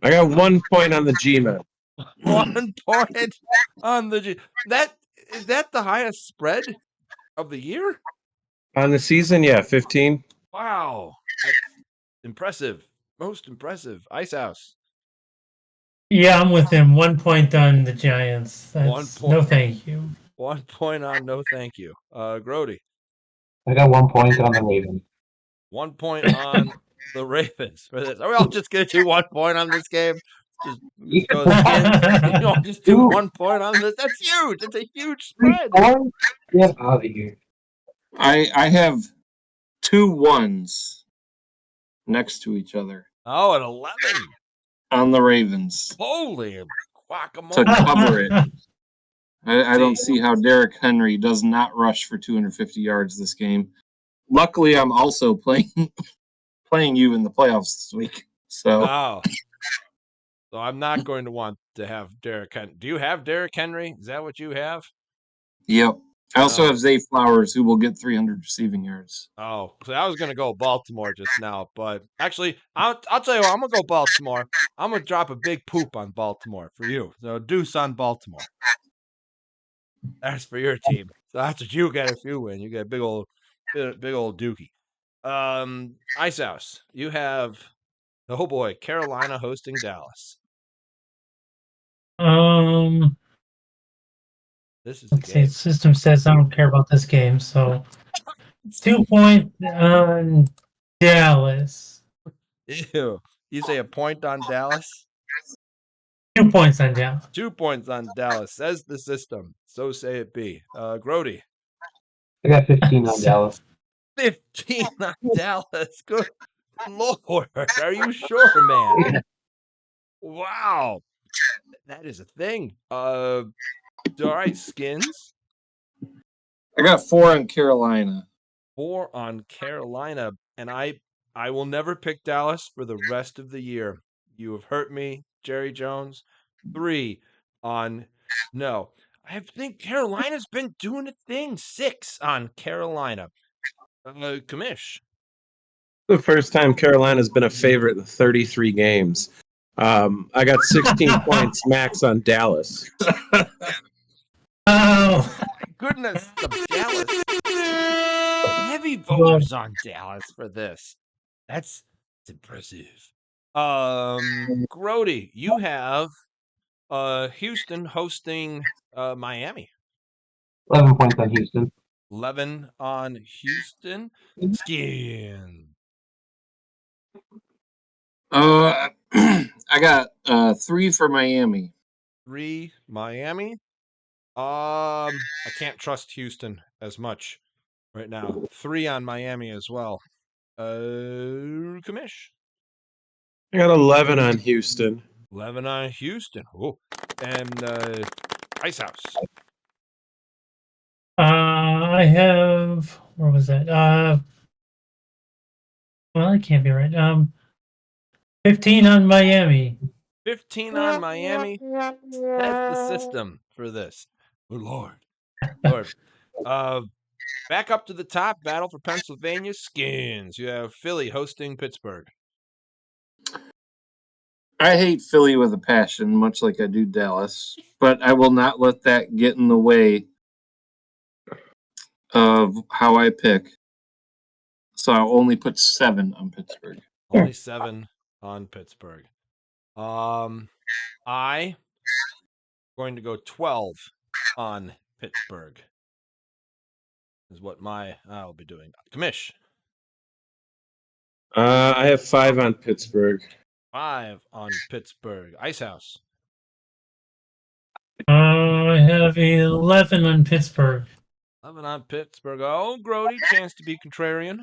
I got 1 point on the G-Man. 1 point on the G. Is that the highest spread of the year? On the season, yeah, 15. Wow. That's impressive. Most impressive. Icehouse. Yeah, I'm with him. 1 point on the Giants. That's 1 point. no thank you. 1 point on no thank you. Grody. I got 1 point on the Ravens. 1 point on the Ravens for this. Are we all just gonna do 1 point on this game? Just go Skins. You all just do 1 point on this. That's huge. It's a huge spread. Get out of here. I have 2 1s next to each other Oh, an 11. on the Ravens Holy to guacamole. cover it. I don't see how Derrick Henry does not rush for 250 yards this game. Luckily, I'm also playing you in the playoffs this week. So Oh. So I'm not going to want to have Derrick Henry. Do you have Derrick Henry? Is that what you have? yep. I also Oh. have Zay Flowers, who will get 300 receiving yards. Oh, so I was gonna go Baltimore just now, but actually, I'll tell you what. I'm gonna go Baltimore. I'm gonna drop a big poop on Baltimore for you. So deuce on Baltimore. That's for your team. So that's what you get if you win. You get a big old dookie. Icehouse, you have oh boy, Carolina hosting Dallas. This is the Let's see. game. The system says I don't care about this game, so 2 point on Dallas. Ew. You say a point on Dallas? 2 points on Dallas. 2 points on Dallas, says the system. So say it be. Groady. I got 15 on Dallas. 15 on Dallas. Good Lord. Are you sure, man? Wow. That is a thing. All right, Skins. I got 4 on Carolina. 4 on Carolina. And I will never pick Dallas for the rest of the year. You have hurt me, Jerry Jones. 3 on no. I think Carolina's been doing a thing. 6 on Carolina. Commish. The first time Carolina's been a favorite in 33 games. I got 16 points max on Dallas. Oh, Goodness, the Dallas. Heavy voters on Dallas for this. That's impressive. Groady, you have Houston hosting Miami. 11 points on Houston. 11 on Houston. Skin. I got 3 for Miami. 3 Miami. I can't trust Houston as much right now. 3 on Miami as well. Commish. I got 11 on Houston. 11 on Houston. Oh, and Icehouse. I have. Where was that? Well, it can't be right. 15 on Miami. 15 on Miami. That's the system for this. Oh, Lord. Back up to the top. Battle for Pennsylvania. Skins. You have Philly hosting Pittsburgh. I hate Philly with a passion, much like I do Dallas, but I will not let that get in the way of how I pick. So I'll only put 7 on Pittsburgh. Only 7 on Pittsburgh. I going to go 12 on Pittsburgh. Is what I'll be doing. Commish. I have 5 on Pittsburgh. 5 on Pittsburgh. Icehouse. I have 11 on Pittsburgh. 11 on Pittsburgh. Oh, Groady, chance to be contrarian.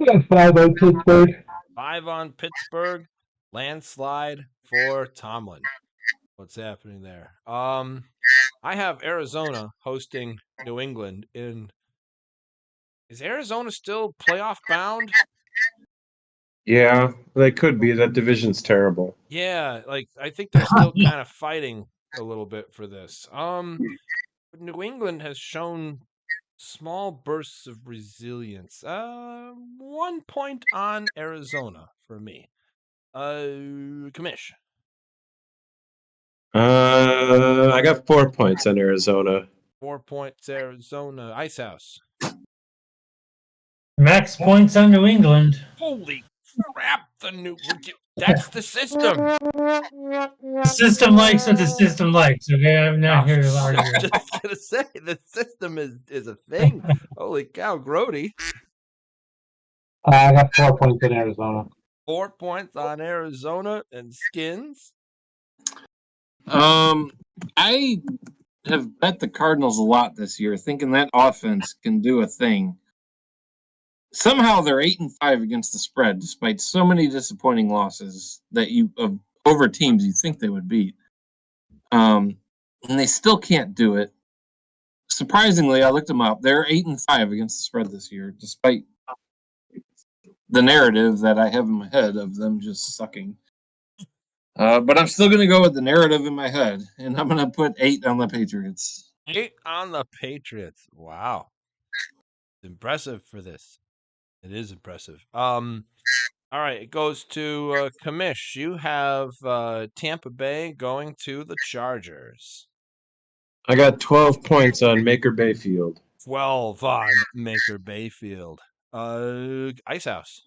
I got 5 on Pittsburgh. 5 on Pittsburgh. Landslide for Tomlin. What's happening there? I have Arizona hosting New England in. Is Arizona still playoff bound? Yeah, they could be. That division's terrible. Yeah, like I think they're still kind of fighting a little bit for this. New England has shown small bursts of resilience. 1 point on Arizona for me. Commish. I got 4 points on Arizona. 4 points Arizona. Icehouse. Max points on New England. Holy Crap, that's the system. The system likes what the system likes. Okay, I'm not here to argue. I'm just gonna say the system is a thing. Holy cow, Groady. I got 4 points in Arizona. 4 points on Arizona and Skinnnns. I have bet the Cardinals a lot this year, thinking that offense can do a thing. Somehow they're 8-5 against the spread, despite so many disappointing losses that over teams you think they would beat. And they still can't do it. Surprisingly, I looked them up. They're 8-5 against the spread this year, despite the narrative that I have in my head of them just sucking. But I'm still going to go with the narrative in my head, and I'm going to put 8 on the Patriots. 8 on the Patriots. Wow. It's impressive for this. It is impressive. All right, it goes to Commish. You have Tampa Bay going to the Chargers. I got 12 points on Maker Bayfield. 12 on Maker Bayfield. Icehouse.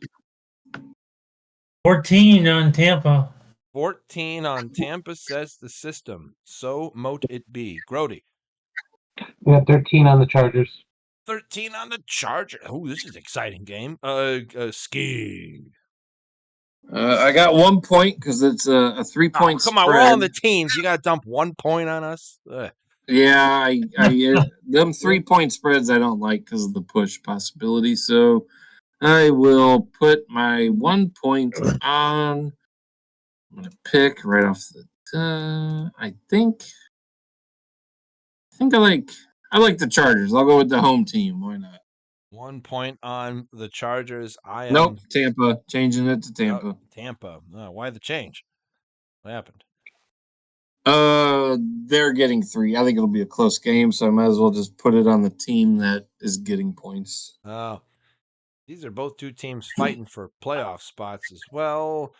14 on Tampa. 14 on Tampa, says the system. So mote it be. Groady. We got 13 on the Chargers. 13 on the Chargers. Oh, this is an exciting game. Ski. I got 1 point because it's a 3-point Come spread. on, we're all in the teams. You got to dump 1 point on us. Ugh. Yeah, them 3-point spreads I don't like because of the push possibility. So I will put my 1 point on. I'm gonna pick right off the. I think I like the Chargers. I'll go with the home team. Why not? 1 point on the Chargers. Nope, Tampa. Changing it to Tampa. Tampa. Why the change? What happened? They're getting 3. I think it'll be a close game, so I might as well just put it on the team that is getting points. Oh, these are both 2 teams fighting for playoff spots as well.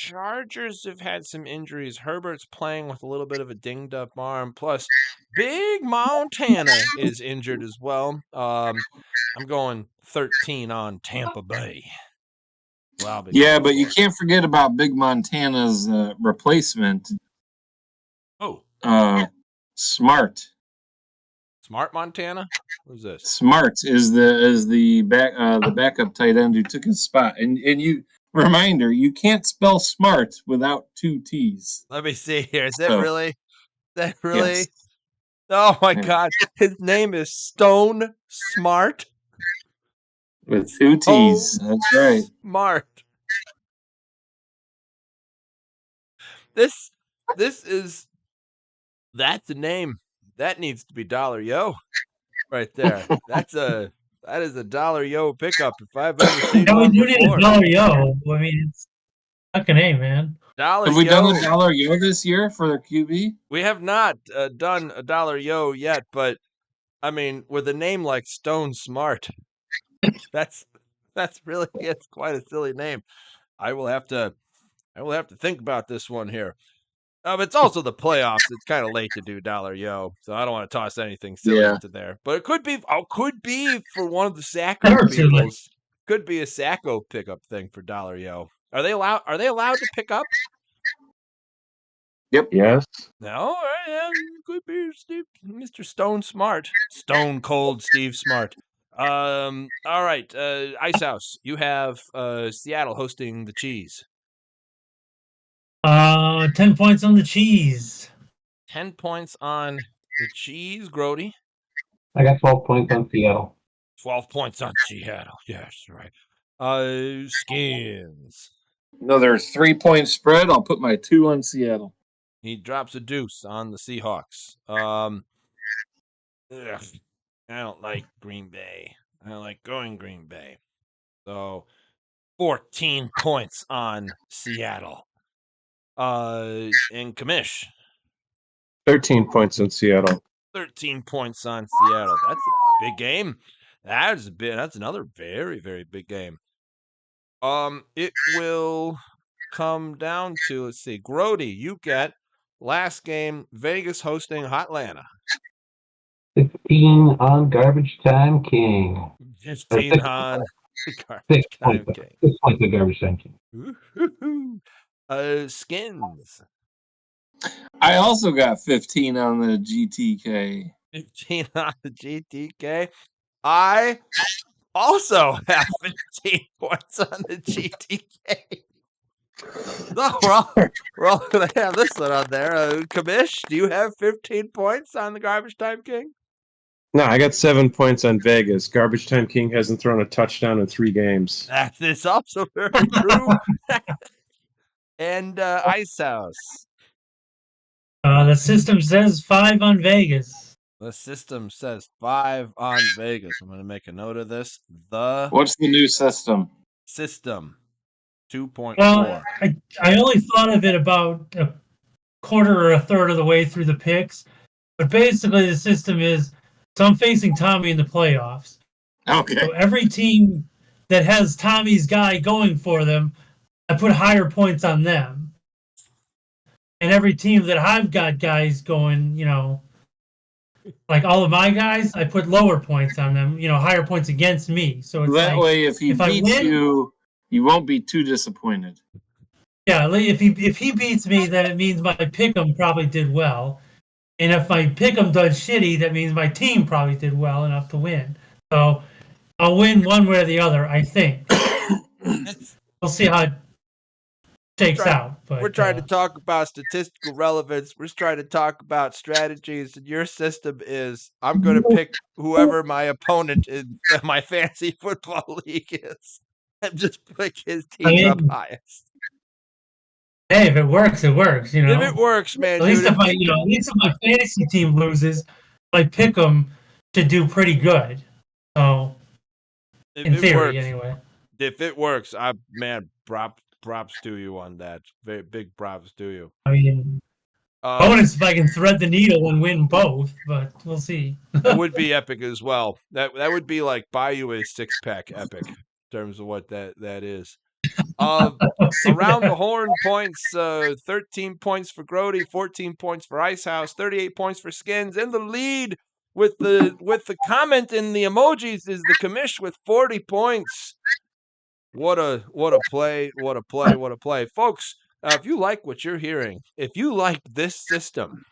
Chargers have had some injuries. Herbert's playing with a little bit of a dinged up arm. Plus, Big Montana is injured as well. I'm going 13 on Tampa Bay. Yeah, but you can't forget about Big Montana's replacement. Oh, Smart. Smart Montana? Who's this? Smart is the backup tight end who took his spot. And you reminder, you can't spell smart without 2 T's. Let me see here. Is that really? Is that really? Yes. Oh my God! His name is Stone Smart. With 2 T's. That's right. Smart. That's a name. That needs to be Dollar Yo right there. That is a Dollar Yo pickup if I've ever seen Yeah, we one do need a before. Dollar Yo. I mean, it's fucking A, man. Dollar Have we Yo. done a Dollar Yo this year for their QB? We have not done a Dollar Yo yet, but I mean, with a name like Stone Smart, that's really, it's quite a silly name. I will have to think about this one here. It's also the playoffs. It's kind of late to do Dollar Yo, so I don't want to toss anything silly into there. But it could be for one of the Sacco peoples. Could be a Sacco pickup thing for Dollar Yo. Are they allowed to pick up? Yep. Yes. No, yeah, could be Mr. Stone Smart. Stone Cold Steve Smart. All right, Icehouse, you have Seattle hosting the Cheese. 10 points on the cheese. 10 points on the Cheese, Groady. I got 12 points on Seattle. 12 points on Seattle. Yes, right. Skinnnns. Another 3-point spread. I'll put my 2 on Seattle. He drops a deuce on the Seahawks. I don't like Green Bay. I don't like going Green Bay. So 14 points on Seattle. And Commish. 13 points in Seattle. 13 points on Seattle. That's a big game. That's another very, very big game. It will come down to, let's see, Groady, you get last game, Vegas hosting Hotlanta. 16 on Garbage Time King. 15 on Garbage Time King. 6 points to Garbage Time King. Woo-hoo-hoo. Skinnnns. I also got 15 on the GTK. 15 on the GTK. I also have 15 points on the GTK. No, we're all going to have this one on there. Commish, do you have 15 points on the Garbage Time King? No, I got 7 points on Vegas. Garbage Time King hasn't thrown a touchdown in 3 games. That is also very true. And Icehouse. The system says 5 on Vegas. The system says 5 on Vegas. I'm going to make a note of this. The What's the new system? system 2.4. Well, I only thought of it about a quarter or a third of the way through the picks, but basically the system is, so I'm facing Tommy in the playoffs. Okay. So every team that has Tommy's guy going for them, I put higher points on them. And every team that I've got guys going, like all of my guys, I put lower points on them, higher points against me. So it's That like, way, if he if I beats win- you won't be too disappointed. yeah, if he beats me, then it means my pick'em probably did well. And if my pick'em does shitty, that means my team probably did well enough to win. So I'll win one way or the other, I think. We'll see how it shakes out. But We're trying to talk about statistical relevance. We're trying to talk about strategies. And your system is, I'm going to pick whoever my opponent in my fantasy football league is. And just pick his team up highest. Hey, if it works, it works. If it works, man. At least dude, if my fantasy team loses, my pick'em should do pretty good. So in theory, anyway. If it works, props to you on that. Very big props to you. I mean, bonus if I can thread the needle and win both, but we'll see. That would be epic as well. That would be like buy you a 6-pack epic in terms of what that is. Around the horn points, 13 points for Groady, 14 points for Icehouse, 38 points for Skinnnns. In the lead with the comment in the emojis is the Commish with 40 points. What a play, what a play. Folks, if you like what you're hearing, if you like this system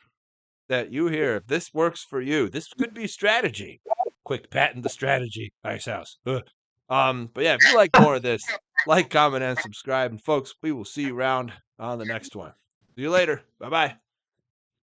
that you hear, if this works for you, this could be strategy. Quick patent the strategy, Icehouse. But yeah, if you like more of this, like, comment, and subscribe. And folks, we will see you around on the next one. See you later. Bye-bye.